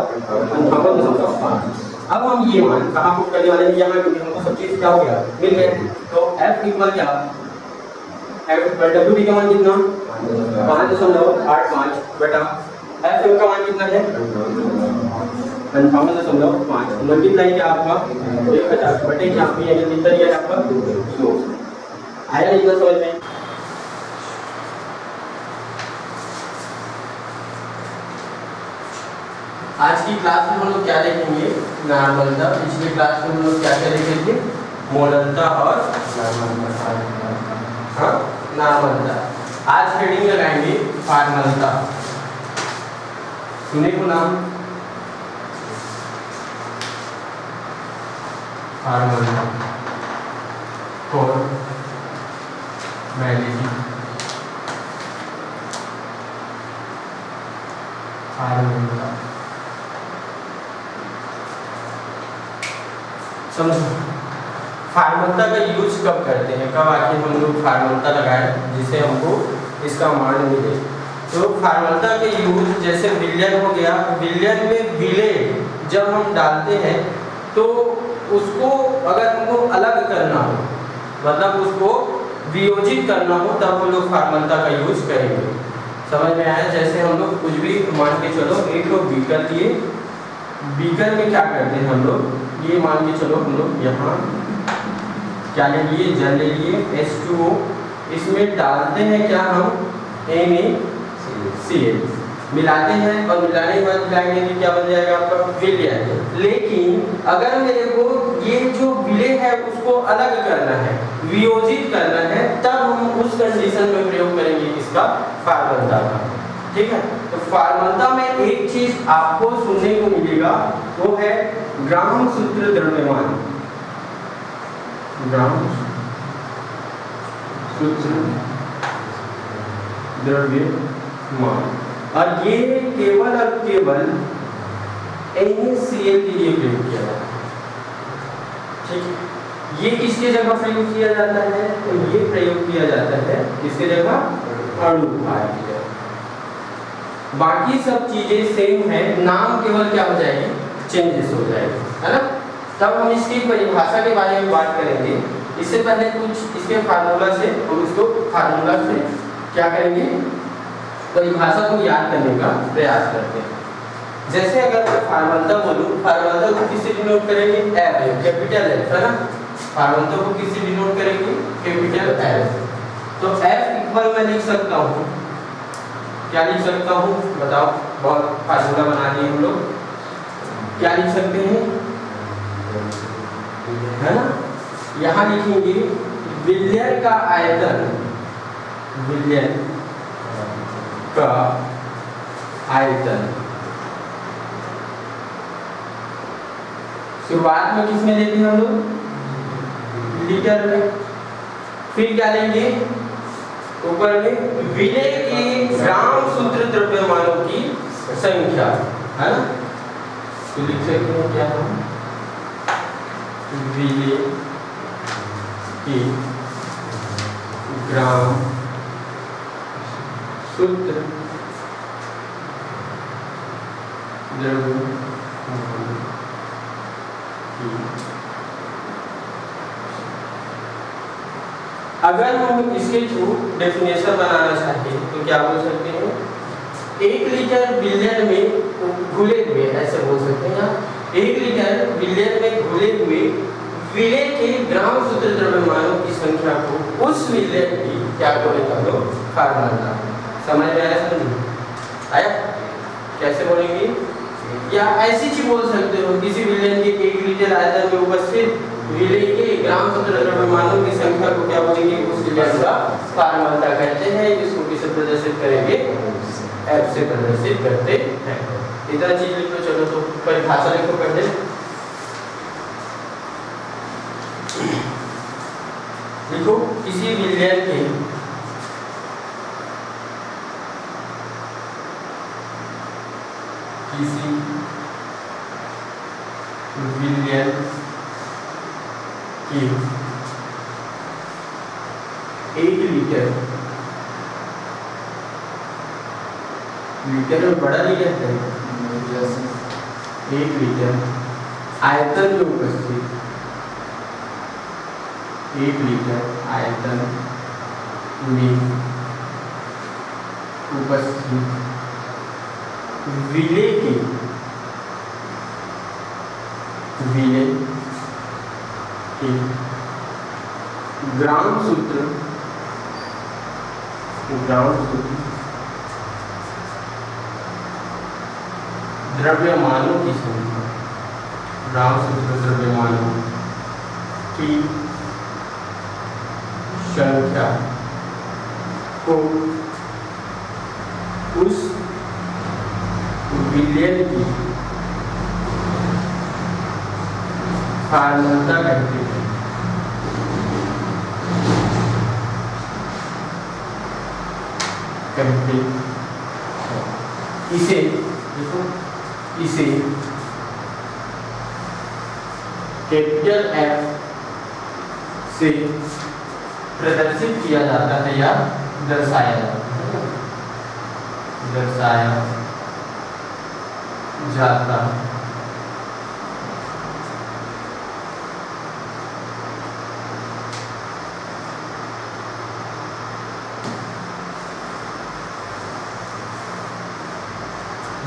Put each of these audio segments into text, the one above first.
55.5। अब हम ये मान कहाँ पुट करने वाले हैं, यहाँ, क्योंकि हमको सब चीज क्या हो गया, मिल गया। तो F इक्वल क्या, F W का मान कितना 5.85 बेटा, F का मान कितना है 55.5, मल्टीप्लाई क्या आपका 1000 बटे क्या भी है, कितना दिया है आपका 200। आया इतना समझ में? आज की क्लास में हम लोग क्या देखेंगे, नॉर्मलता। पिछली क्लास में हम लोग क्या क्या देखे थे, मोलनता और नॉर्मलता। आज हेडिंग लगाएंगे फॉर्मलता। सुने को नाम फॉर्मलता, फॉर्मेलिटी, फॉर्मलता। समझो फॉर्मलता का यूज कब करते हैं, कब आखिर हम लोग फॉर्मलता लगाए जिसे हमको इसका मान मिले। तो फॉर्मलता के यूज जैसे विलयन हो गया, विलयन में विलय जब हम डालते हैं तो उसको अगर हमको अलग करना हो, मतलब उसको वियोजित करना हो, तब हम लोग फॉर्मलता का यूज करेंगे। समझ में आया? जैसे हम लोग कुछ भी मान के चलो, एक तो बीकर लिए, बीकर में क्या करते हैं हम लोग, ये मान के चलो हम लोग यहाँ क्या ले लिए, जल ले लिए H2O, इसमें डालते हैं क्या हम NaCl, मिलाते हैं और मिलाने के बाद मिलाएंगे कि क्या बन जाएगा आपका विलयन। लेकिन अगर मेरे को ये जो विलय है उसको अलग करना है, वियोजित करना है, तब हम उस कंडीशन में प्रयोग करेंगे इसका फॉर्मलता का। ठीक है? तो फॉर्मलता में एक चीज आपको सुनने को मिलेगा, वो है ग्राम सूत्र द्रव्यमान। ग्राम सूत्र द्रव्यमान, और ये केवल और केवल NaCl के लिए प्रयोग किया जाता है। ठीक है? ये किसके जगह प्रयोग किया जाता है, तो ये प्रयोग किया जाता है किसके जगह, अणु भार की जगह। बाकी सब चीजें सेम है, नाम केवल क्या हो जाएगी, चेंजेस हो जाएगी, है ना। तब हम इसकी परिभाषा के बारे में बात करेंगे। इससे पहले कुछ इसके फार्मूला से हम इसको फार्मूला से क्या करेंगे, परिभाषा को याद करने का प्रयास करते हैं। जैसे अगर फॉर्मलता बोलूं, फॉर्मलता को किससे डिनोट करेंगे, F, कैपिटल F, है ना। फॉर्मलता को किससे डिनोट करेंगे, कैपिटल F। तो F इक्वल मैं लिख सकता हूँ, क्या लिख सकता हूँ बताओ, बहुत फार्मूला बना दिए हम लोग, क्या लिख सकते हैं, है ना। यहाँ लिखेंगे विलयन का आयतन, विलयन का आयतन शुरुआत में किसमें लेते हैं हम लोग, लीटर में। फिर क्या लेंगे, ऊपर में विलय की ग्राम सूत्र द्रव्यमानों की संख्या, है ना। तो लिख सकते हैं क्या हम, विलय की ग्राम सूत्र द्रव्यमान की। अगर हम इसके थ्रू डेफिनेशन बनाना चाहते हैं तो क्या बोल सकते हैं, 1 लीटर विलयन में घुले हुए, ऐसे बोल सकते हैं, 1 लीटर विलयन में घुले हुए विलय के ग्राम सूत्र द्रव्यमानों की संख्या को उस विलयन की क्या बोलेंगे हम लोग, फॉर्मूला। समझ में आया? समझ आया? कैसे बोलेंगे, या ऐसी चीज बोल सकते हो, किसी विलयन के 1 लीटर आयतन में उपस्थित विलय के ग्राम सूत्र द्रव्यमानों की संख्या को क्या बोलेंगे, उस विलयन का फॉर्मूला कहते हैं। इसको किसे प्रदर्शित करेंगे, F से प्रदर्शित करते हैं। इतना चीज लिखो। चलो तो परिभाषा लिखो पहले। लिखो, किसी विलयन के की 1 लीटर, लीटर में बड़ा लीटर है, 1 लीटर आयतन में उपस्थित 1 लीटर आयतन में उपस्थित विलेय के ग्राम सूत्र द्रव्यमानों की संख्या ग्राम सूत्र द्रव्यमानों की संख्या को उस विलयन की फार्मलता कहते हैं। इसे कैपिटल F से प्रदर्शित किया जाता है या दर्शाया जाता है।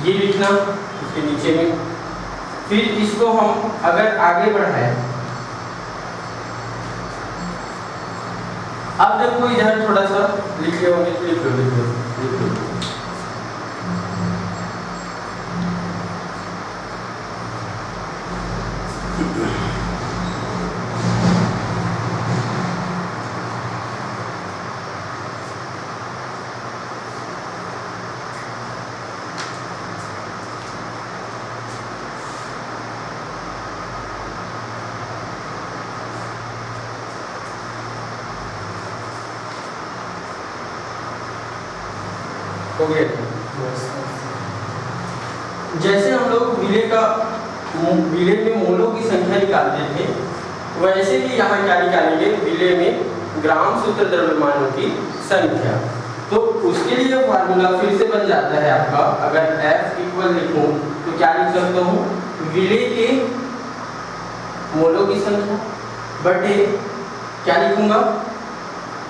ये लिखना इसके नीचे में। फिर इसको हम अगर आगे बढ़ाएं, अब देखो इधर थोड़ा सा लिखे होंगे, लिख लो। हो गया। जैसे हम लोग विलेय में मोलों की संख्या निकालते थे, वैसे ही यहाँ क्या निकालेंगे, विलेय में ग्राम सूत्र द्रव्यमानों की संख्या। तो उसके लिए फार्मूला फिर से बन जाता है आपका। अगर F इक्वल लिखूं तो क्या लिख सकता हूँ, विलेय के मोलों की संख्या बटे क्या लिखूंगा,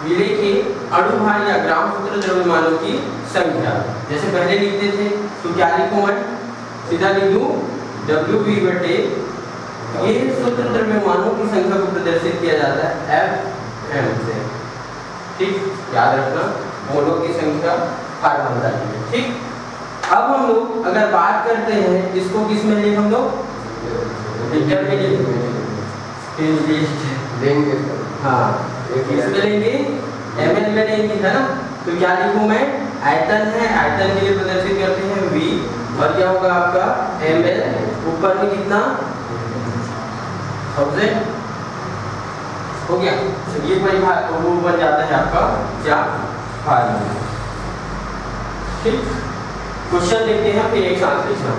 विलेय के अणु भार या ग्राम सूत्र द्रव्यमानों की संख्या। जैसे पहले लिखते थे तो क्या लिखूं मैं, सीधा लिख दूं WV बटे ये सूत्र द्रव्यमानों की संख्या को प्रदर्शित किया जाता है FM से। ठीक, याद रखना, मोलों की संख्या फार्मूला की। ठीक, अब हम लोग अगर बात करते हैं इसको किस में लिखें, हम लोग लीटर में लेंगे। हाँ, इसमें लेंगे, ml में लेंगे, है ना। तो क्या लिखूं मैं, आयतन है, आयतन के लिए प्रदर्शित करते हैं V, और क्या होगा आपका ml, ऊपर में कितना 1000 हो गया। ये वो बन जाता है आपका क्या, फार्मूला। ठीक, क्वेश्चन देखते हैं, फिर एक साथ लिखना।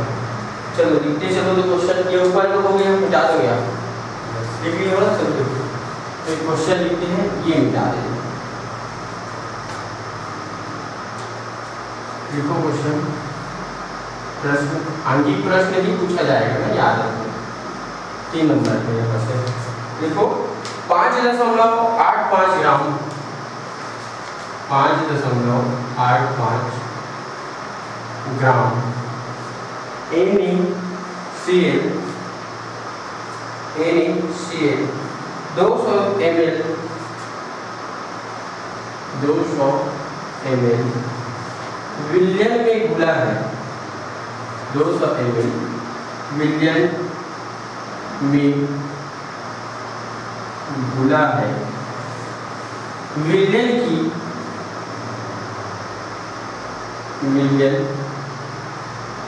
चलो लिखते चलो। तो क्वेश्चन के ऊपर तो हो गया, मिटा दो गया, लिख लिया ना। चलो एक क्वेश्चन लिखते हैं, ये मिटा देंगे। लिखो क्वेश्चन, प्रश्न, आंगिक प्रश्न ही पूछा जाएगा ना, याद रखो। 3 नंबर पे क्वेश्चन लिखो। 5.85 ग्राम, 5.85 ग्राम NaCl 200 ml विलयन में घुला है। 200 ml विलयन में घुला है। विलयन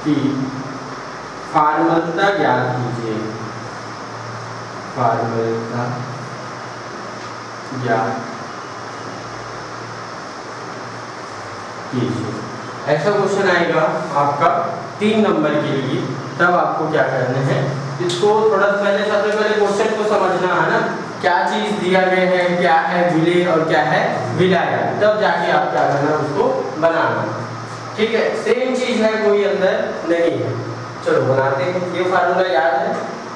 की फार्मलता ज्ञात कीजिए। फार्मलता ज्ञात कीजिए। ऐसा क्वेश्चन आएगा आपका 3 नंबर के लिए। तब आपको क्या करना है, इसको थोड़ा सबसे पहले क्वेश्चन को समझना है ना, क्या चीज दिया गया है, क्या है विलेय और क्या है विलायक, तब जाके आप क्या करना, उसको बनाना। ठीक है, सेम चीज है, कोई अंदर नहीं है। चलो बनाते हैं। ये फार्मूला याद है,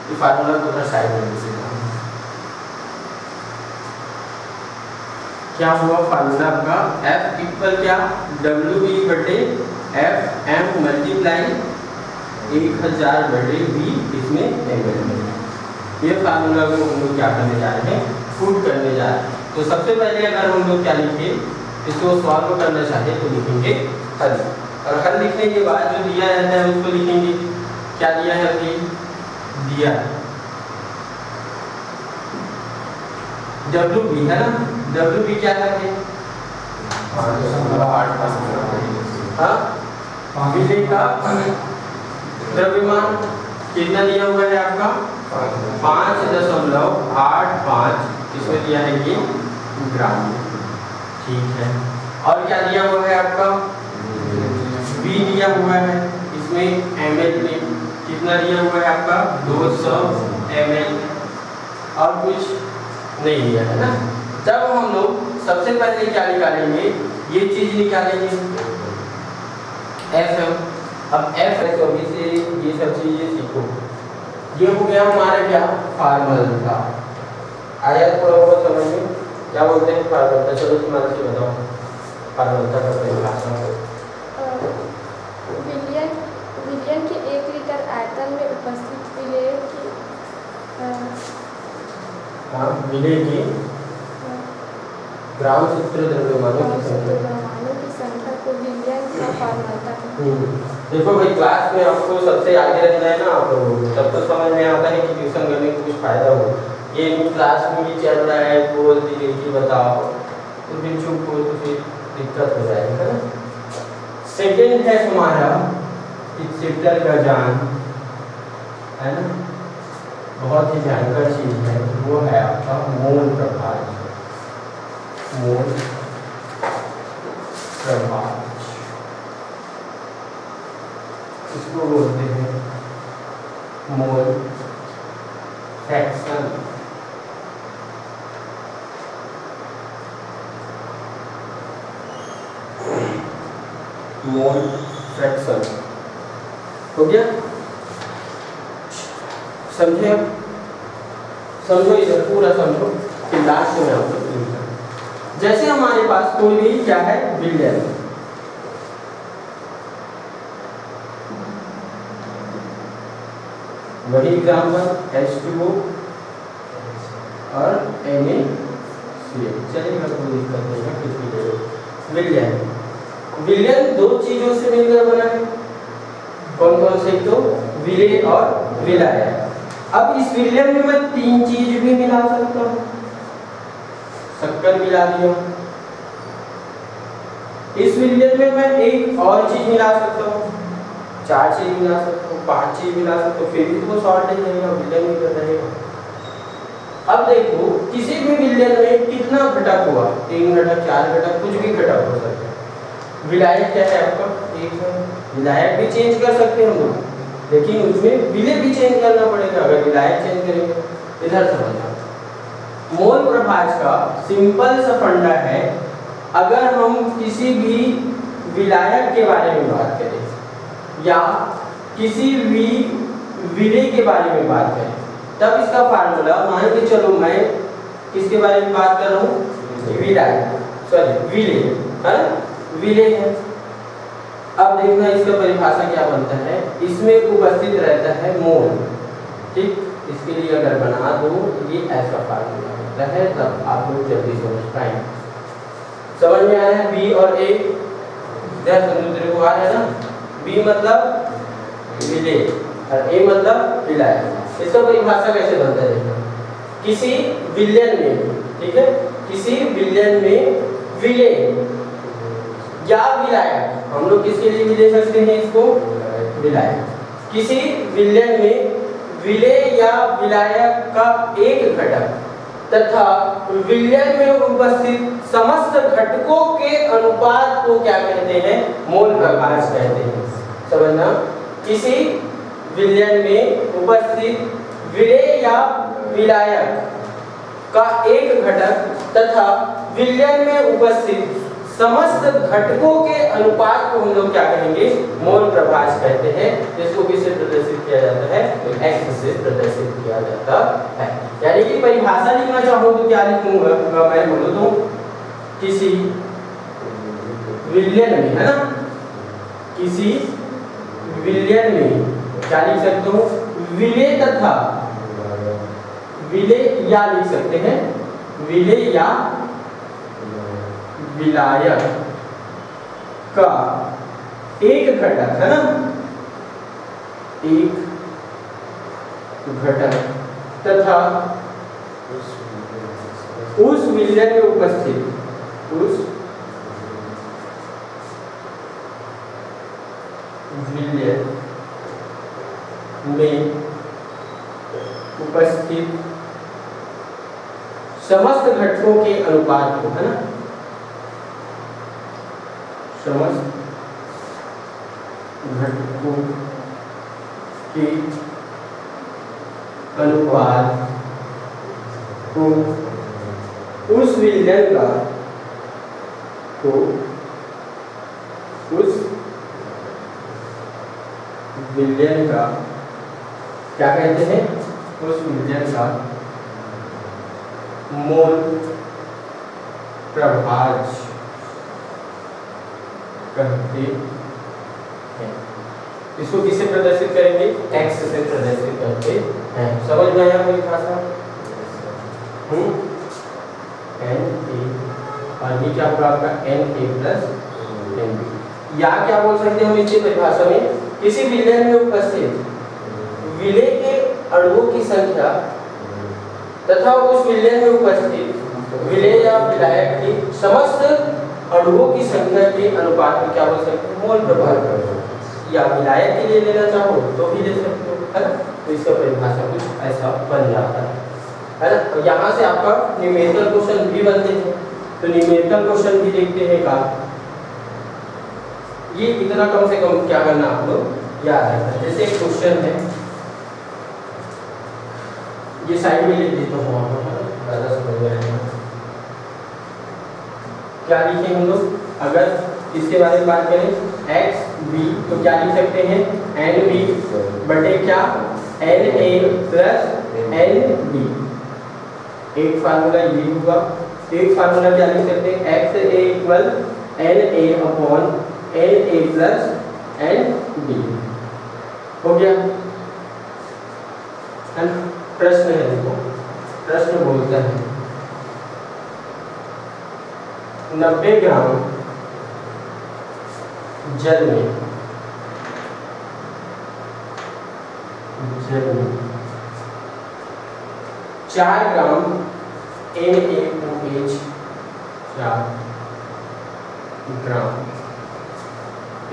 ये फार्मूला को उधर साइड में लिख देना। क्या हुआ फार्मूला आपका? F इक्वल क्या? WB बटे FM मल्टीप्लाई 1000 बटे V, इसमें ml में। ये फार्मूला को हम लोग क्या करने जा रहे हैं? पुट करने जा रहे हैं। तो सबसे पहले अगर हम लोग क्या लिखे, इसको सॉल्व करना चाहते तो लिखेंगे हल, और हल लिखने के बाद जो दिया रहता है उसको लिखेंगे। क्या दिया है अभी? दिया WB है ना, WB क्या है? हाँ, विलेय का द्रव्यमान कितना दिया हुआ है आपका? 5.85, इसमें दिया है ये ग्राम, ठीक है। और क्या दिया हुआ है आपका? V दिया हुआ है, इसमें ml में कितना दिया हुआ है आपका? 200 ml, और कुछ नहीं दिया है ना। जब हम लोग सबसे पहले क्या निकालेंगे? ये चीज निकालेंगे FM। अब F है तो अभी से ये सब चीजें सीखो। ये हो गया हमारा क्या? फार्मल का। आया थोड़ा बहुत समझ में? क्या बोलते हैं फार्मल का? चलो तुम अच्छी बताओ फार्मल का परिभाषा। विलयन के 1 लीटर आयतन में उपस्थित विलेय की विलेय की ग्राम सूत्र द्रव्यमानों की संख्या को विलयन का फार्मूला है। देखो भाई, क्लास में आपको सबसे आगे रहना है ना, आप लोग तब तो समझ में आता है कि ट्यूशन करने का कुछ फायदा हो। ये क्लास में भी चल रहा है, बोल दी कि बताओ, तो फिर चुप हो तो फिर दिक्कत हो जाएगी, है ना। सेकेंड है हमारा एक्सेप्टर का जान, है ना, बहुत ही भयंकर चीज है, वो है आपका मोल प्रभाव। मोल प्रभाव इसको बोलते हैं मोल फ्रैक्शन। मोल फ्रैक्शन हो गया, समझे? अब समझो, इधर पूरा समझो, फिर लास्ट में आपको जैसे हमारे पास कोई भी क्या है? विलयन, वही एग्जाम्पल H2O और NaCl, चलेगा, कोई दिक्कत नहीं है। कुछ भी विलयन, विलयन दो चीजों से मिलकर बना है। कौन कौन से? तो विलेय और विलायक। अब इस विलयन में मैं 3 चीज भी मिला सकता हूँ। शक्कर मिला दिया, इस विलयन में मैं एक और चीज मिला सकता हूँ, 4 चीज मिला सकता हूँ, 5 चीज मिला सकता हूँ, फिर भी तो सॉल्ट नहीं रहेगा, विलयन नहीं कर रहेगा। अब देखो, किसी भी विलयन में कितना घटक हुआ? 3 घटक, 4 घटक, कुछ भी घटक हो सकता है। विलायक क्या है आपका? एक है। विलायक भी चेंज कर सकते हैं हम लोग, लेकिन उसमें विलेय भी चेंज करना पड़ेगा। अगर विलायक चेंज करेंगे, इधर समझना, मोल प्रभाज का सिंपल सा फंडा है। अगर हम किसी भी विलायक के बारे में बात करें या किसी भी विलेय के बारे में बात करें, तब इसका फार्मूला, मान के चलो मैं किसके बारे में बात कर रहा हूँ? विलायक, सॉरी विलेय, है विलेय है। अब देखना इसका परिभाषा क्या बनता है। इसमें उपस्थित रहता है मोल, ठीक। इसके लिए अगर बना दो ये ऐसा फार्मूला होता है, तब आप लोग जल्दी समझ पाएंगे। समझ में आया है? बी और ए समुद्र को आ रहा है ना। बी मतलब विलेय और ए मतलब विलायक। इसका परिभाषा कैसे बनता है? किसी विलयन में, ठीक है, किसी विलयन में विलेय या विलायक, हम लोग किसके लिए भी ले सकते हैं इसको? विलायक। किसी विलयन में विलेय या विलायक का एक घटक तथा विलयन में उपस्थित समस्त घटकों के अनुपात को क्या कहते हैं? मोल प्रभाज कहते हैं। समझना, किसी विलयन में उपस्थित विलेय या विलायक का एक घटक तथा विलयन में उपस्थित समस्त घटकों के अनुपात को हम लोग क्या कहेंगे? मोल प्रभाज कहते हैं। जिसको किसी प्रदर्शित किया जाता है, तो x से प्रदर्शित किया जाता है। यानी कि परिभाषा लिखना चाहूँ तो क्या लिखूंगा, मैं बोलूँ तो किसी विलयन में, है ना, किसी विलयन में क्या लिख सकते हो, विलेय तथा विलेय या लिख सकते हैं, विलेय या विलायक का एक घटक, है ना, एक घटक तथा उस विलयन में उपस्थित, उस विलयन में उपस्थित समस्त घटकों के अनुपात को, है ना, समस्त घटकों के अनुपात को उस विलयन का, को उस विलयन का क्या कहते हैं, उस विलयन का मोल प्रभाज कहते हैं। इसको किससे प्रदर्शित करेंगे, x से प्रदर्शित करते हैं। समझ में आया मेरी भाषा? n a और ये क्या होगा आपका n a plus n b। या क्या बोल सकते हैं हम इसी परिभाषा में, किसी विलयन में उपस्थित विलेय के अणुओं की संख्या तथा उस विलयन में उपस्थित विलेय या विलायक की समस्त अणुओं की संख्या के अनुपात में क्या बोल सकते हैं, मोल प्रभाव। या विलायक के लिए लेना चाहो तो भी ले सकते हो, है ना। तो इसका परिभाषा कुछ ऐसा बन जाता है ना। और यहाँ से आपका न्यूमेरिकल क्वेश्चन भी बनते हैं, तो न्यूमेरिकल क्वेश्चन भी देखते हैं का, ये इतना कम से कम क्या करना आप लोग याद रखना। जैसे एक क्वेश्चन है, ये साइड में लिख देता हूँ ज़्यादा समझ में आएगा। क्या लिखें हम लोग, अगर इसके बारे में बात करें एक्स बी, तो क्या लिख सकते हैं, एन बी बटे क्या, n a plus n b. एक फार्मूला ये होगा, एक फार्मूला क्या लिख सकते हैं, x a equal n a upon n a plus n b. हो गया। प्रश्न है, देखो प्रश्न बोलता है 90 ग्राम जल में 4 ग्राम NaOH, 4 ग्राम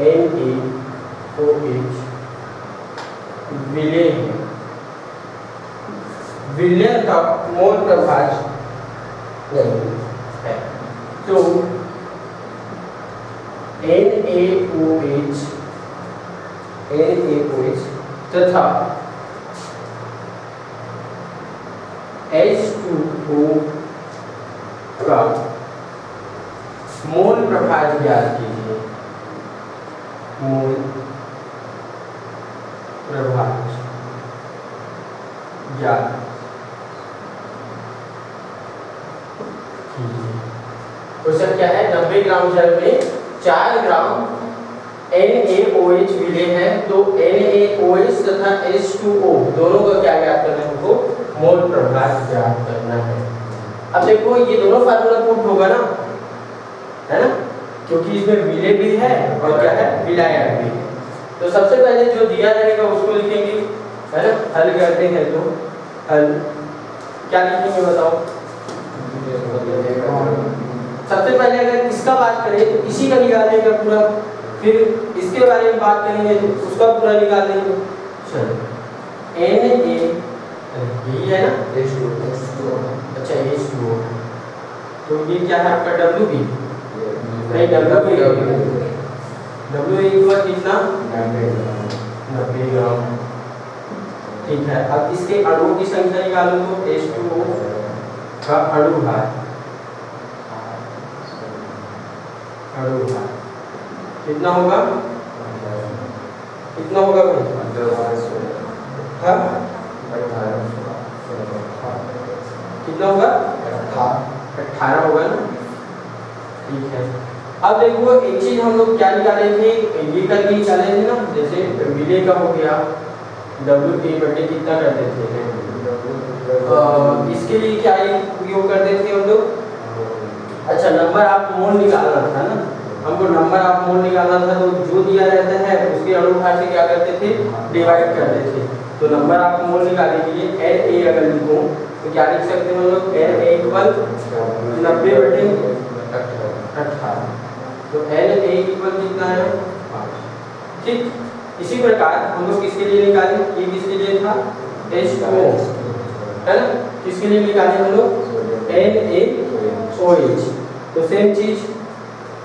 NaOH विलेय है। विलयन का मोल प्रभाज नहीं है, तो NaOH तथा H2O का मोल प्रभाज ज्ञात कीजिए। मोल प्रभाज ज्ञात क्वेश्चन क्या है, 90 ग्राम जल में 4 ग्राम NaOH विलेय है, तो NaOH तथा H2O दोनों का क्या ज्ञात करना है, हमको मोल प्रभाज ज्ञात करना है। अब देखो ये दोनों फार्मूला पुट होगा ना, है ना, क्योंकि इसमें विलेय भी है और क्या है, विलायक भी है। तो सबसे पहले जो दिया रहेगा उसको लिखेंगे, है ना। हल करते हैं तो हल क्या लिखेंगे बताओ। सबसे पहले अगर इसका बात करें तो इसी का निकालेंगे पूरा, फिर इसके बारे में बात करेंगे तो उसका पूरा निकाल लेंगे। चलो Na यही है ना, H2O, अच्छा H2O, तो ये क्या है आपका WB, नहीं WA इक्वल कितना, 90 ग्राम। ठीक है, अब इसके अणुओं की संख्या निकालो तो H2O का अणु भार कितना होगा, कितना होगा भाई, अब देखो एक चीज हम लोग क्या निकाले थे, ये करके निकाले थे ना, जैसे विले का हो गया डब्ल्यू टी बटे कितना करते थे, इसके लिए क्या उपयोग करते थे हम लोग, अच्छा नंबर ऑफ मोल निकालना था ना, हमको नंबर ऑफ मोल निकालना था, तो जो दिया रहता है उसके अनुसार से क्या करते थे, डिवाइड करते थे। तो नंबर ऑफ मोल निकालने के लिए एन ए अगर लिखूं तो क्या लिख सकते हैं हम लोग, एन ए इक्वल 90 बटे 18, तो एन ए इक्वल कितना है 5। ठीक, इसी प्रकार हम लोग किसके लिए निकाले, ये किसके लिए था H2O है ना, किसके लिए निकाले हम लोग NaOH, तो सेम चीज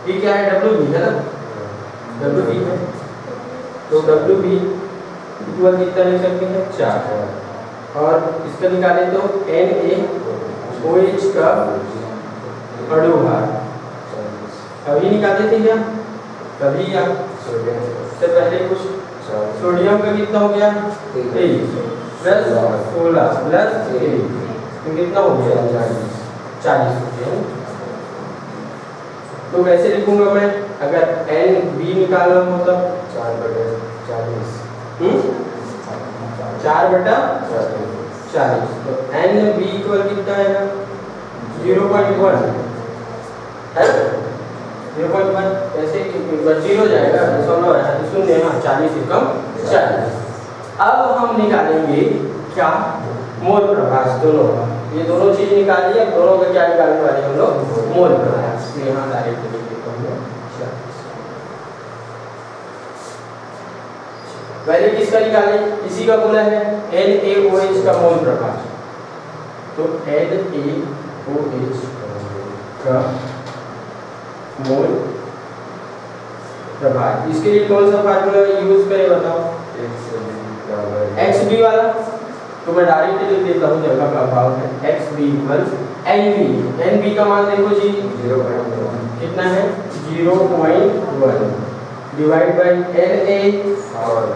ये क्या है WB है ना, WB है, तो WB इक्वल कितना लिख सकते हैं 4, और इसका निकाले तो NaOH का अणु भार अभी निकाले थे क्या, कभी या से पहले कुछ, सोडियम का कितना हो गया 23 प्लस 16 प्लस 3, तो कितना हो गया 40 हो गया। तो कैसे लिखूंगा मैं, अगर NB निकालना हो तब 4 बटा 40, तो NB इक्वल कितना है 0.1 है, 0.1 ऐसे जीरो जाएगा, दशमलव है तो शून्य, हाँ 40 से कम 40। अब हम निकालेंगे क्या, मोल प्रभाष, दोनों का, ये दोनों चीज निकाल लिया, दोनों का क्या निकालने वाले हम लोग, मोल प्रभाष, यहाँ डायरेक्ट लिख देता हूँ। पहले किसका निकाले, इसी का बोला है NaOH का मोल प्रभाष, तो NaOH का मोल प्रभाष, इसके लिए कौन सा फार्मूला यूज करें बताओ, XB वाला, तो मैं डायरेक्ट लिख देता हूँ, जगह का अभाव है, XB इक्वल NB का मान देखो जी 0.1 कितना है 0.1 डिवाइड बाई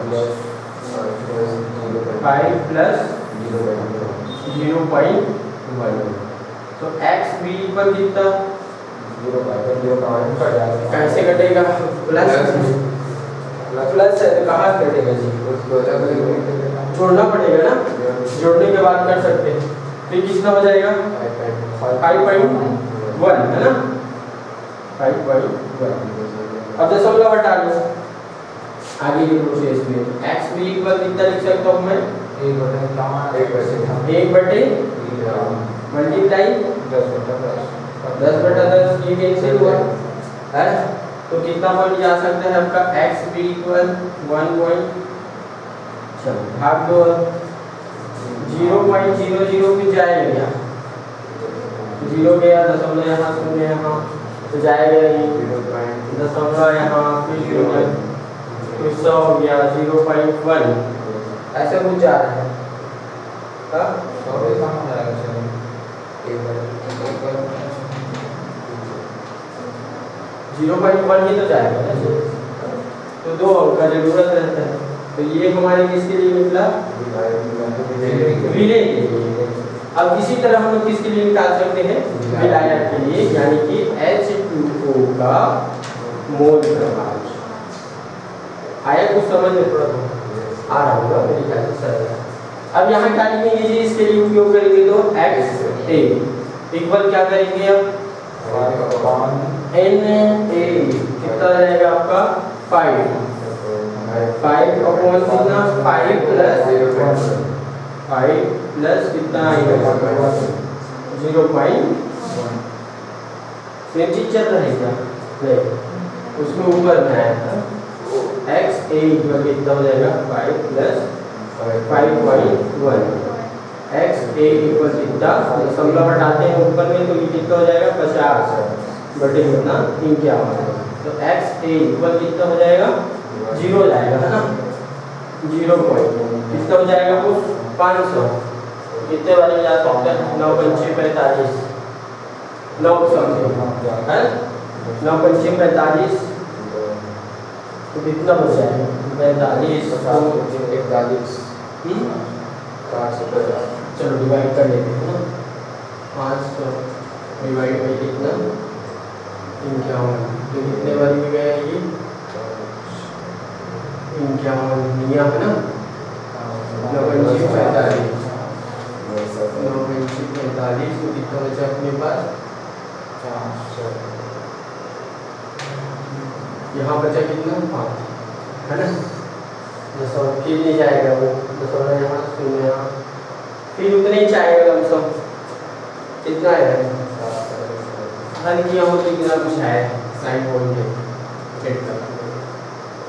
Na 5 प्लस 0.1, तो XB इक्वल कितना, कैसे कटेगा, प्लस है तो कहाँ कटेगा जी, जोड़ना पड़ेगा ना, जोड़ने के बाद कर सकते हैं, फिर कितना हो जाएगा 5.1 है ना, 5.1, अब दशमलव हटा लो, आगे की प्रोसेस में XB इक्वल कितना लिख सकता हूँ मैं 1 बटे मल्टीप्लाई 10/10, ये कैंसिल हुआ है, तो कितना पॉइंट जा सकता है आपका XB इक्वल 1 भाग 2, 0.00 फिर जाएगा, 0 गया, दशमलव यहाँ, शून्य यहाँ, तो जाएगा नहीं, दशमलव यहाँ, फिर 0, फिर 100 हो गया, 0.1, ऐसे कुछ जा रहा है, 0.1 ही तो जाएगा ना, तो 2 अंक का जरूरत रहता है, तो ये हमारे किसके लिए निकला, विलय के लिए। अब इसी तरह हम लोग किसके लिए निकाल सकते हैं, विलायक के लिए, यानी कि H2O का मोल प्रभाष, आया कुछ समझ में थोड़ा आ रहा होगा मेरे ख्याल से सरल है। अब यहाँ क्या लिखेंगे जी, इसके लिए उपयोग करेंगे तो XA इक्वल क्या करेंगे, अब Na कितना रहेगा आपका 5 अपॉन कितना 5 प्लस कितना आएगा 0.1, सेम चीज चल रहा है क्या, उसमें ऊपर में आया था, XA इक्वल कितना हो जाएगा 5 प्लस 5.1, XA इक्वल कितना, दशमलव हटाते हैं ऊपर में, तो ये कितना हो जाएगा 50 बटे कितना 51, तो XA इक्वल कितना हो जाएगा 0 जाएगा है ना, 0 कितना हो जाएगा वो 500, कितने वाले जा सकते हैं 9 5 45, 9 समथिंग है, 9 5 45, तो कितना हो जाएगा 45, चलो डिवाइड कर लेते हैं ना, 500 डिवाइड बाई कितना 51, तो कितने बार में गया ये 51 नियम है ना 45 तो कितना बचा अपने पास यहाँ बचा कितना 5 है ना 10 फिर नहीं जाएगा वो 10 यहाँ 0 यहाँ फिर उतने ही जाएगा लमसम कितना है हल किया हो तो कितना कुछ है साइन बोर्ड में सेट कर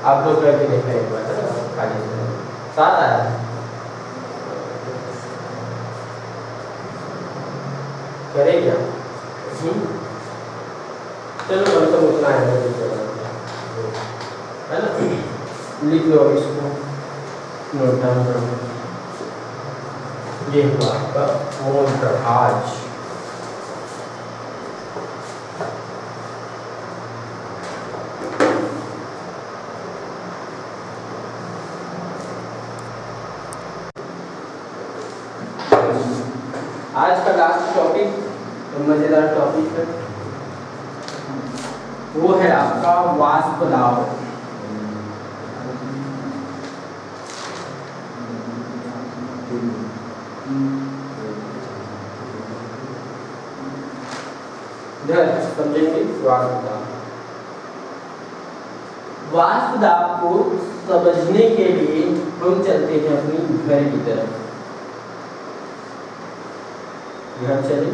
आप लोग करके देखना एक बार खाली से 7 आया करे क्या चलो लमसम उतना है ना लिख लो इसको नोट डाउन करो ये हुआ आपका मोटर आज का लास्ट टॉपिक मजेदार टॉपिक है वो है आपका वाष्प दाब। समझेंगे वाष्प दाब। वाष्प दाब को समझने के लिए हम चलते हैं अपनी घर की तरफ। घर चले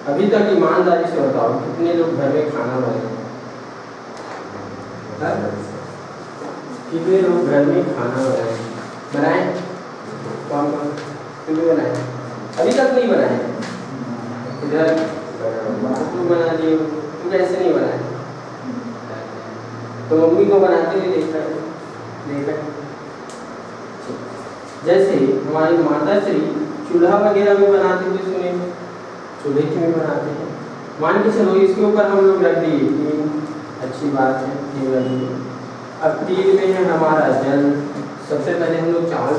अभी तक ईमानदारी से बताओ कितने लोग घर में खाना बनाए? कितने लोग घर में खाना बनाए? कौन कौन क्यों बनाए? अभी तक नहीं बनाए। इधर तू बना दिए, तू कैसे नहीं बनाए? तो मम्मी को बनाते हुए देखा जैसे हमारी माता श्री चूल्हा वगैरह में बनाते हुए सुने, चूल्हे की में बनाते हैं। मान के चलो इसके ऊपर हम लोग रख दिए टीन, अच्छी बात है टीन रख दिए। अब टीन में है हमारा जल। सबसे पहले हम लोग चावल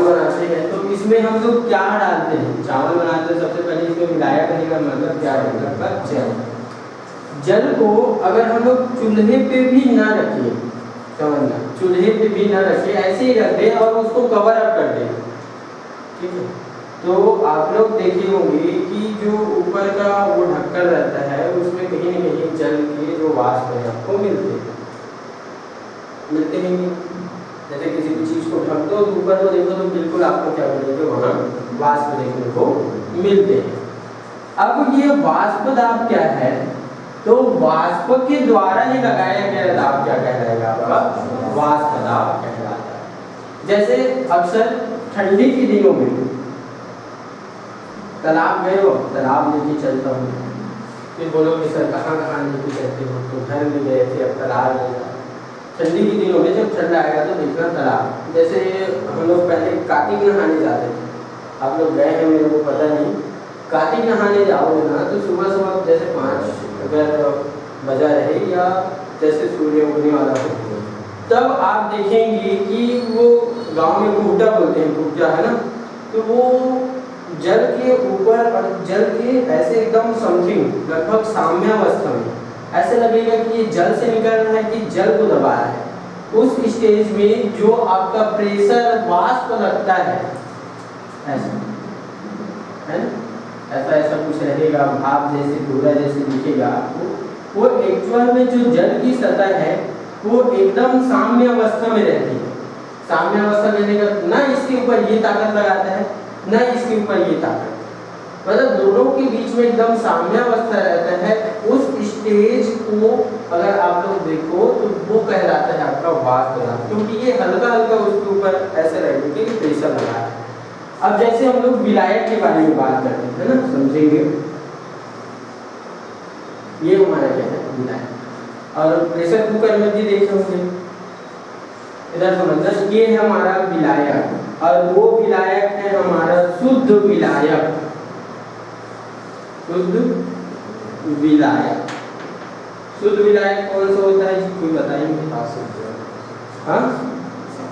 बनाते हैं तो इसमें हम लोग क्या डालते हैं? चावल बनाते हैं सबसे पहले इसमें मिलाया करने का मतलब क्या रहेगा? जल को अगर हम लोग चूल्हे पे भी ना रखें, समझना चूल्हे पे भी ना रखें, ऐसे ही रख दें और उसको कवर अप कर दें, ठीक है? तो आप लोग देखे होंगे कि जो ऊपर का वो ढक्कन रहता है उसमें कहीं न कहीं जल के जो वाष्प है आपको मिलते हैं। जैसे किसी भी चीज़ को ढक दो ऊपर तो देखो तो बिल्कुल आपको क्या मिलेंगे? वहाँ वाष्प देखने को मिलते हैं। अब ये वाष्प दाब क्या है? तो वाष्प के द्वारा ही लगाया गया दाब क्या कहलाएगा? आपका वाष्प दाब कहलाता है। जैसे अक्सर ठंडी के दिनों में तालाब गए हो, तालाब लेके चलता हूँ, फिर बोलोगे सर कहाँ लेके चलते हो? तो घर में गए थे, अब तालाब ले जाओ। ठंडी के दिनों में जब ठंड आएगा तो देखना तालाब, जैसे हम लोग पहले कार्तिक नहाने जाते थे, आप लोग गए हैं मेरे को पता नहीं। कार्तिक नहाने जाओगे ना तो सुबह सुबह जैसे 5 अगर बजा रहे या जैसे सूर्य उगने वाला हो, तब आप देखेंगे कि वो गांव में कुब्जा बोलते हैं, कुब्जा है ना, तो वो जल के ऊपर और जल के ऐसे एकदम समथिंग लगभग साम्यावस्था में ऐसे लगेगा कि ये जल से निकल रहा है कि जल को दबा रहा है। उस स्टेज में जो आपका प्रेशर वाष्प लगता है ऐसा है ना, ऐसा कुछ रहेगा, भाप जैसे गोला जैसे दिखेगा आपको। वो एक्चुअल में जो जल की सतह है वो एकदम साम्य अवस्था में रहती है। साम्य अवस्था में रहेगा ना, इसके ऊपर ये ताकत लगाता है ना इसके ऊपर ये ताकत, मतलब दोनों के बीच में एकदम साम्यावस्था रहता है। उस स्टेज को अगर आप लोग देखो तो वो कहलाता है आपका वाष्प दाब, क्योंकि ये हल्का हल्का उसके ऊपर ऐसे रहेगा कि प्रेशर लगा है। अब जैसे हम लोग विलायक के बारे में बात करते हैं ना, समझेंगे ये हमारा क्या है विलायक। और प्रेशर कुकर में भी देखे होंगे, इधर समझना, ये है हमारा विलायक और वो विलायक है हमारा शुद्ध विलायक। शुद्ध विलायक, शुद्ध विलायक कौन सा होता है जी, कोई बताएंगे? हाँ,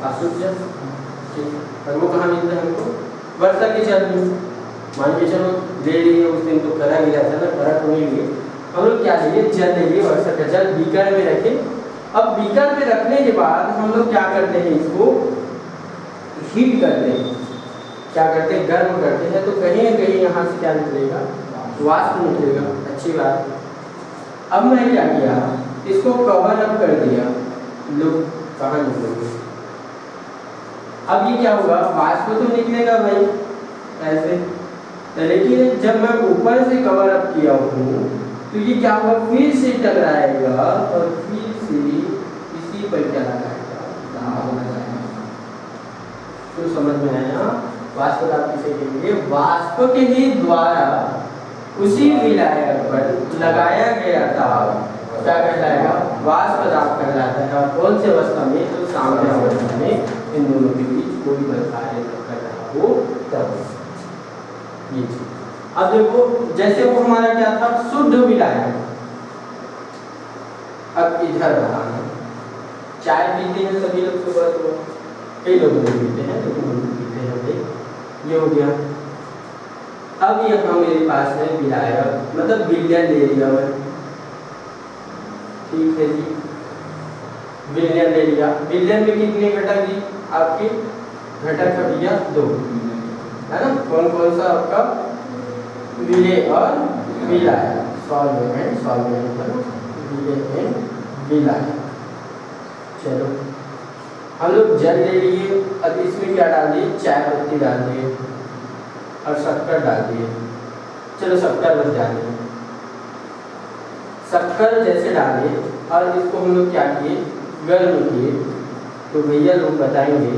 अशुद्ध। और वो कहाँ मिलता है हमको? वर्षा के जल में। मान के चलो ले लिए उस दिन तो करा गया था ना, करा तो नहीं लिए, हम लोग क्या लेंगे, जल लेंगे, वर्षा का जल बीकर में रखें। अब बीकर में रखने के बाद हम लोग क्या करते हैं, इसको हीट करते हैं, क्या करते हैं, गर्म करते हैं। तो कहीं ना कहीं यहाँ से क्या निकलेगा, वाष्प निकलेगा। अच्छी बात। अब मैं क्या किया, इसको कवर अप कर दिया। लोग कहाँ निकलेंगे, अब ये क्या होगा, वाष्प तो निकलेगा भाई ऐसे, लेकिन जब मैं ऊपर से कवर अप किया हूँ तो ये क्या होगा, फिर से टकराएगा और फिर से इसी पर क्या लगाएगा, तो समझ में आया। वाष्प पदार्थ किसे कहेंगे, वाष्प के ही द्वारा उसी विलायक पर लगाया गया दाब क्या कहलाएगा, वाष्प दाब कहलाता है। और कौन से अवस्था में, तो सामान्य अवस्था में इन दोनों के बीच कोई बल कार्य न कर रहा हो तब ये चीज। अब देखो, जैसे वो हमारा क्या था, शुद्ध विलायक। अब इधर बताना, चाय पीते हैं सभी लोग सुबह सुबह, कई लोग नहीं पीते हैं लेकिन हम पीते हैं भाई, ये हो गया। अब यहाँ मेरे पास है विलायक, मतलब विलयन ले लिया मैं, ठीक है जी, विलयन ले लिया। विलयन में कितने घटक जी, आपके घटक है भैया 2, है ना। कौन कौन सा आपका, विलेय और विलायक, सॉल्वेंट विलेय एंड विलायक। चलो हम लोग जल ले लिए। अब इसमें क्या डाल दिए, चाय पत्ती डाल दिए और शक्कर डाल दिए। चलो शक्कर बच डालिए, शक्कर जैसे डाले और इसको हम लोग क्या किए, गर्म किए। तो भैया लोग बताएंगे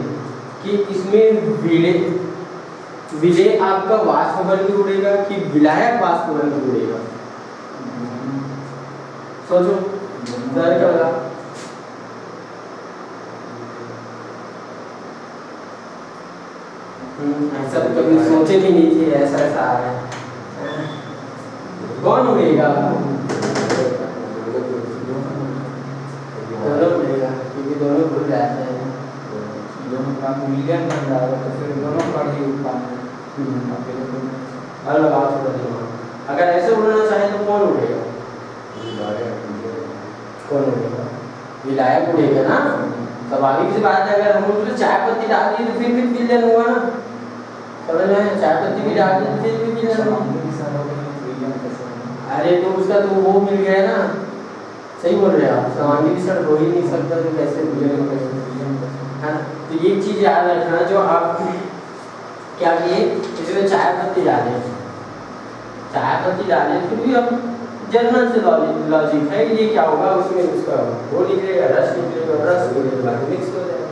कि इसमें विलेय आपका वाष्प बन के उड़ेगा कि विलायक वाष्प बन के उड़ेगा, सोचो डर क्या लगा। ऐसा तो कभी सोचे भी नहीं थे, ऐसा ऐसा आ रहा है। कौन उड़ेगा, दोनों उड़ेगा, क्योंकि दोनों घुल जाते हैं, दोनों का मिलियन बन रहा है, तो फिर दोनों का ही उत्पादन और लगाओ थोड़ा दिमाग। अगर ऐसे उड़ना चाहे तो कौन उड़ेगा, कौन उड़ेगा, विलायक उड़ेगा ना। स्वाभाविक सी बात है, अगर हम उसमें चाय पत्ती डाल दी तो फिर भी विलयन हुआ ना, समझ में, चाय पत्ती भी डाल दी तो फिर भी विलयन हुआ। अरे तो उसका तो वो मिल गया ना, सही बोल रहे हैं आप, समांगी विसरण हो ही नहीं सकता तो कैसे विलयन है ना। तो ये चीज याद रखना, जो आप क्या किए, इसमें चाय पत्ती डाले, चाय पत्ती डाले, फिर भी अब जनरल से लॉजिक है, ये क्या होगा, उसमें उसका वो निकलेगा, रस निकलेगा, रस निकलेगा, मिक्स हो जाएगा।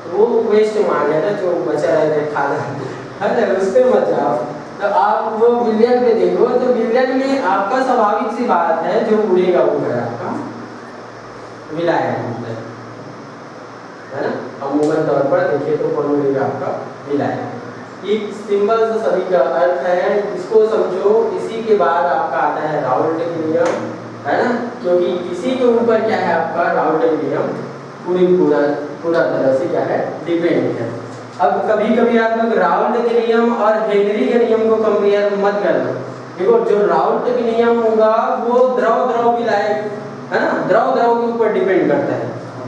तो वो वेस्ट मार गया ना, जो बचा रहे थे खाना, है ना, उससे मत जाओ। तो आप वो विलयन में देखो, तो विलयन में आपका स्वाभाविक सी बात है, जो उड़ेगा वो है आपका विलायक, है ना। अमूमन तौर पर देखिए तो कौन उड़ेगा, आपका विलायक। एक सिंबल से सभी का अर्थ है, इसको समझो। इसी के बाद आपका आता है राउल्ट के नियम, है ना, क्योंकि इसी के ऊपर क्या है आपका राउल्ट के नियम पूरा तरह से क्या है, डिपेंड है। अब कभी कभी आप लोग राउल्ट के नियम और हेनरी के नियम को कंपेयर मत करना। देखो, जो राउल्ट के नियम होगा वो द्रव विलायक, है ना, द्रव के ऊपर डिपेंड करता है,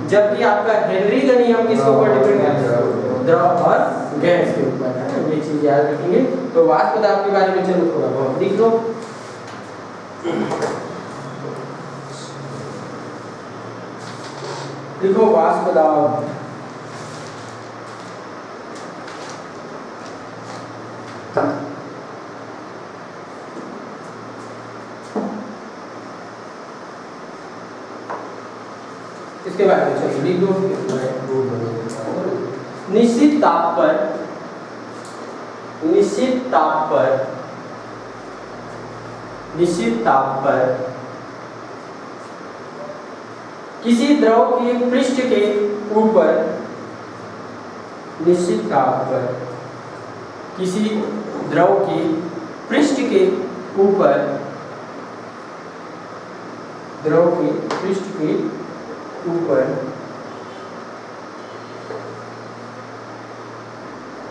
जबकि आपका हेनरी का नियम किसके ऊपर डिपेंड करता है, द्रव और गैस के ऊपर, है ना। ये चीज याद रखेंगे। तो वाष्प पदार्थ के बारे में चलो थोड़ा बहुत लिख लो। देखो वाष्प पदार्थ, इसके बारे में चलो लिख दो। निश्चित ताप पर किसी द्रव के पृष्ठ के ऊपर, निश्चित ताप पर किसी द्रव के पृष्ठ के ऊपर, द्रव के पृष्ठ के ऊपर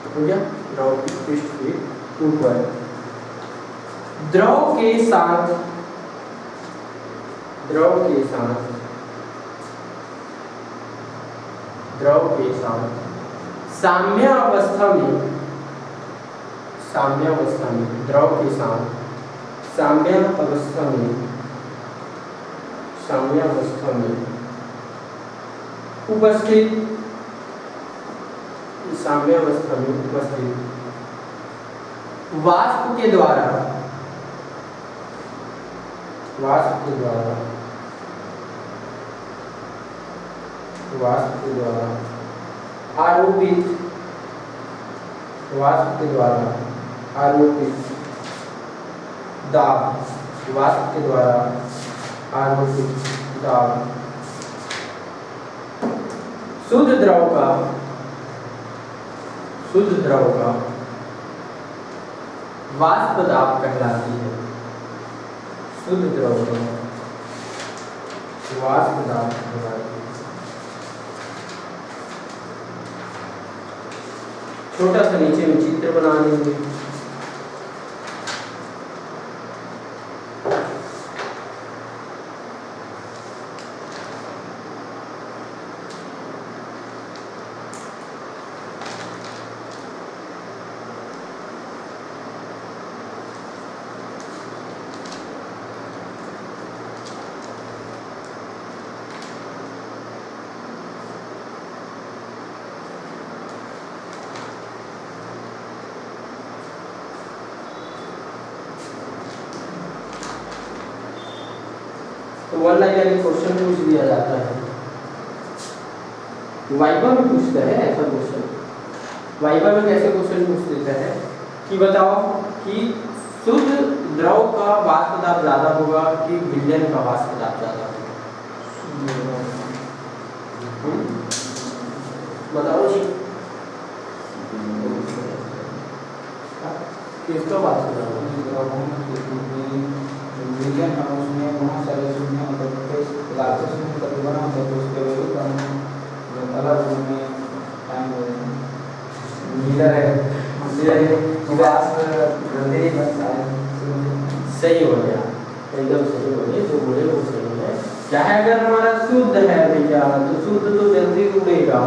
हो गया, द्रव के पृष्ठ के ऊपर द्रव के साथ द्रव के साथ साम्यावस्था में द्रव के साथ साम्यावस्था में उपस्थित वाष्प के द्वारा आरोपित दाब शुद्ध द्रव का वाष्प दाब कहलाती है। शुद्ध द्रव का वाष्प दाब कहलाती है। छोटा सा नीचे में चित्र बना लेंगे। तो वन लाइनर क्वेश्चन पूछ दिया जाता है, वाइवा में पूछता है ऐसा क्वेश्चन। वाइवा में कैसे क्वेश्चन पूछ देता है कि बताओ कि शुद्ध द्रव का वाष्प दाब ज्यादा होगा कि विलयन का वाष्प दाब ज्यादा होगा? बताओ जी, किसका वाष्प दाब विलयन हम उसमें बहुत सारे शून्य मतलब लाखों शून्य तकरीबन होते हैं, तो उसके विरुद्ध हम अलग उसमें टाइम लीडर है सही हो गया, एकदम सही हो गया। जो बोले वो सही है। चाहे अगर हमारा शुद्ध है भैया तो शुद्ध तो जल्दी उड़ेगा,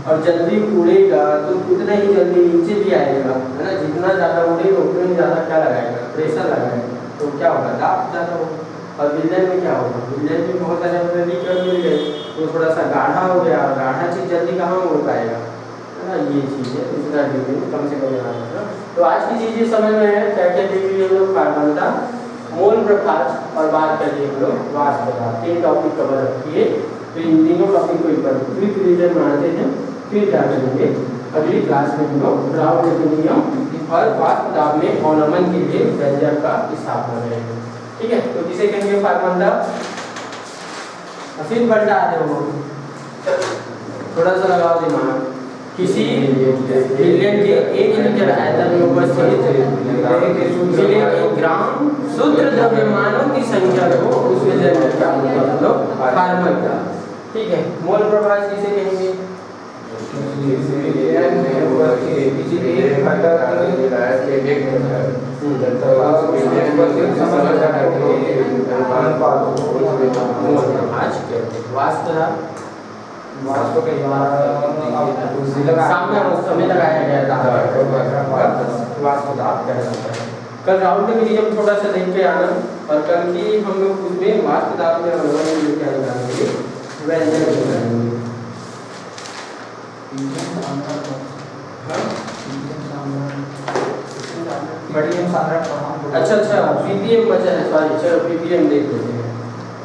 और जल्दी उड़ेगा तो उतना ही जल्दी नीचे भी आएगा, है ना। जितना ज़्यादा उड़ेगा उतना ही ज़्यादा क्या लगाएगा, प्रेशर लगाएगा, तो क्या होगा, दाब ज़्यादा होगा। और विलयन में क्या होगा, विलयन में बहुत सारे रिकर्व मिल गए तो थोड़ा सा गाढ़ा हो गया, और गाढ़ा चीज़ जल्दी कहाँ उड़ पाएगा, है ना। ये चीज़ है, इतना डिग्री कम से कम यहाँ है। तो आज की चीज़ें समझ में है, क्या क्या डिग्री हम लोग कार्बन का, मोल प्रकाश, और बात करिए हम लोग वाष्प दाब। 3 टॉपिक कवर रखिए। तो इन तीनों टॉपिक को एक बार क्विक रिवीजन मारते हैं, फिर क्या करेंगे अगली क्लास में हम लोग ब्राउन नियम और वाष्प दाब में अवनमन के लिए व्यंजक का स्थापना करेंगे। ठीक है, तो किसे कहेंगे फार्मूला, फिर बल्टा दे वो थोड़ा सा लगाओ दिमाग। किसी विलयन के 1 लीटर आयतन में उपस्थित ग्राम शुद्ध द्रव्यमानों की संख्या को उस विलयन में क्या मतलब फार्मूला। ठीक है, मोल प्रभाव किसे कहेंगे, साम्यावस्था में लगाया गया था। कल राउंड में नियम थोड़ा सा देख के आना, और कल की हम लोग उसमें वाष्प दाब में क्या निकालेंगे, व्यंजन निकालेंगे। अच्छा पीपीएम बचा है, सॉरी, चलो पीपीएम देख लेते हैं।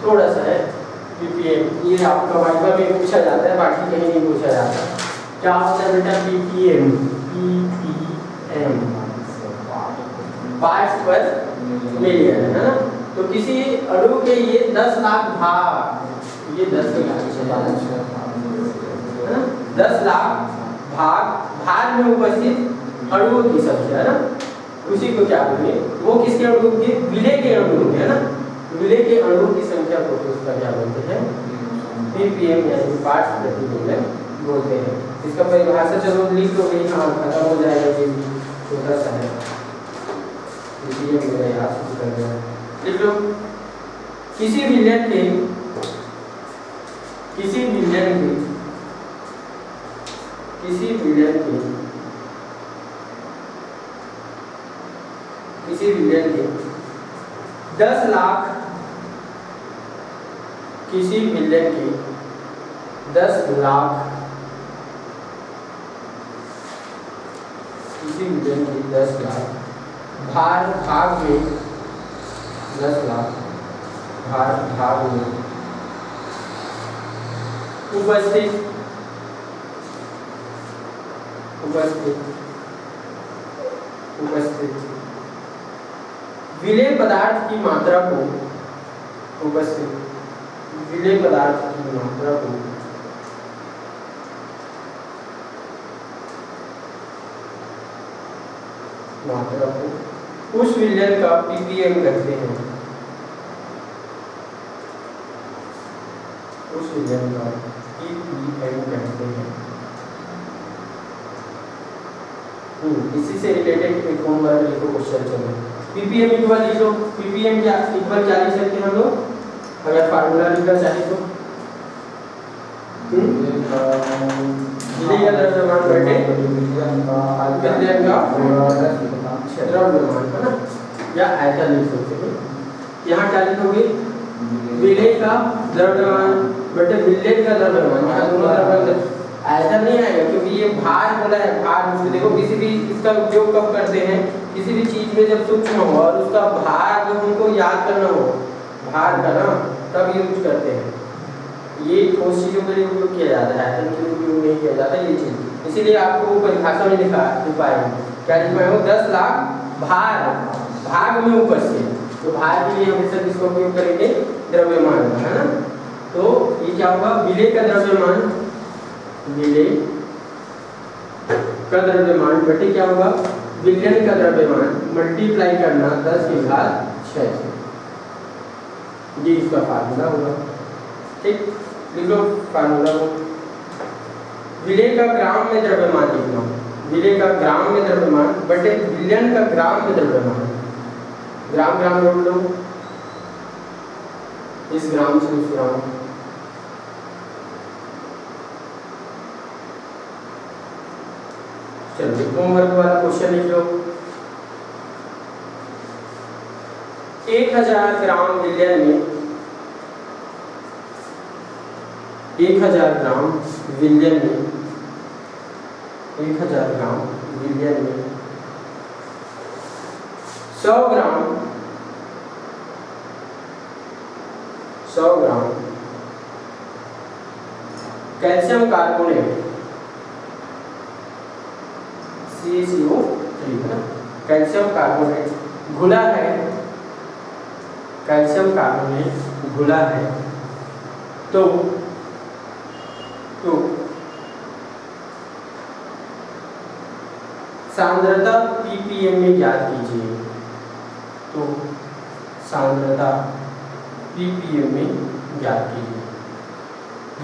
थोड़ा सा है पीपीएम, ये आपका वाइवा में पूछा जाता है, बाकी कहीं नहीं पूछा जाता। क्या होता है बेटा पीपीएम, पीपीएम पार्ट्स पर मिलियन, है ना। तो किसी अणु के ये 10 लाख भाग, ये 10 लाख भाग में उपस्थित अणुओं की संख्या, है ना, उसी को क्या बोलेंगे, वो किसके अणु के, विलय के अणु है ना, विलय के अणु की संख्या को उसका क्या बोलते हैं, पीपीएम यानी पार्ट्स प्रति मिलियन बोलते हैं। इसका परिभाषा चलो लिख लो, यही काम खत्म हो जाएगा, ये छोटा सा है पीपीएम मेरा याद कर लिख लो। किसी विलयन के किसी विलेन के 10 लाख, किसी विलेन के 10 लाख, किसी विलेन के 10 लाख भाग में 10 लाख भाग में उपस्थित विलेय पदार्थ की मात्रा को उस विलेय का ppm कहते हैं। उस विलेय का ppm कहते हैं। इसी से रिलेटेड एक होमवर्क लिखो, क्वेश्चन चलो। ppm इक्वल लिखो, ppm क्या इक्वल क्या लिख सकते हैं हम लोग, अगर फार्मूला लिखना चाहे तो विलेय का द्रव्यमान बटे विलेय का द्रव्यमान, है ना, या आयतन लिख सकते हैं। यहाँ क्या लिखोगे, विलेय का द्रव्यमान बटे विलेय का द्रव्यमान, यहाँ दोनों द्रव्यमान, आयतन नहीं आएगा क्योंकि ये भार बोला है। भार उसको देखो, किसी भी इसका उपयोग कब करते हैं, किसी भी चीज में जब सूक्ष्म हो और उसका भार जब हमको याद करना हो, भार का ना, तब यूज करते हैं। ये ठोस चीजों के लिए उपयोग किया जाता है, आयतन के लिए उपयोग नहीं किया जाता ये चीज। इसीलिए आपको परिभाषा में लिखा क्या लिखा है, 10 लाख भाग में उपस्थित, तो भार के लिए हमेशा किसका उपयोग करेंगे, द्रव्यमान, है ना। तो ये क्या होगा, विलेय का द्रव्यमान, विलेय का द्रव्यमान बटे क्या होगा, विलेय का द्रव्यमान मल्टीप्लाई करना 10 की घात 6 से, ये इसका फार्मूला होगा। ठीक, लिख लो फार्मूला को। विलेय का ग्राम में द्रव्यमान लिखना, विलेय का ग्राम में द्रव्यमान बटे विलेय का ग्राम में द्रव्यमान, ग्राम जोड़ लो, इस ग्राम से उस ग्राम। चलिए होमवर्क वाला क्वेश्चन लिख लो। 1000 ग्राम विलेय में 1000 ग्राम विलेय में 1000 ग्राम विलेय में 100 gram calcium carbonate CaCO3, calcium carbonate घुला है, कैल्शियम कार्बोनेट घुला है, तो सांद्रता ppm में ज्ञात कीजिए। तो सांद्रता ppm में ज्ञात कीजिए।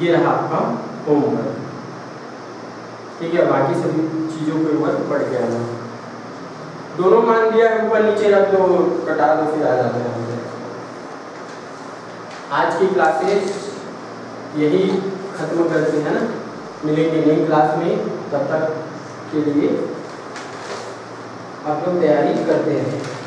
ये रहा आपका होमवर्क। ठीक है, बाकी सभी चीज़ों के ऊपर पढ़ के आना। दोनों मान दिया है, ऊपर नीचे रख दो, कटा दो, फिर आ जाते हैं। आज की क्लासेस यही खत्म करते हैं ना, मिलेंगे नई क्लास में, तब तक के लिए आप लोग तैयारी करते हैं।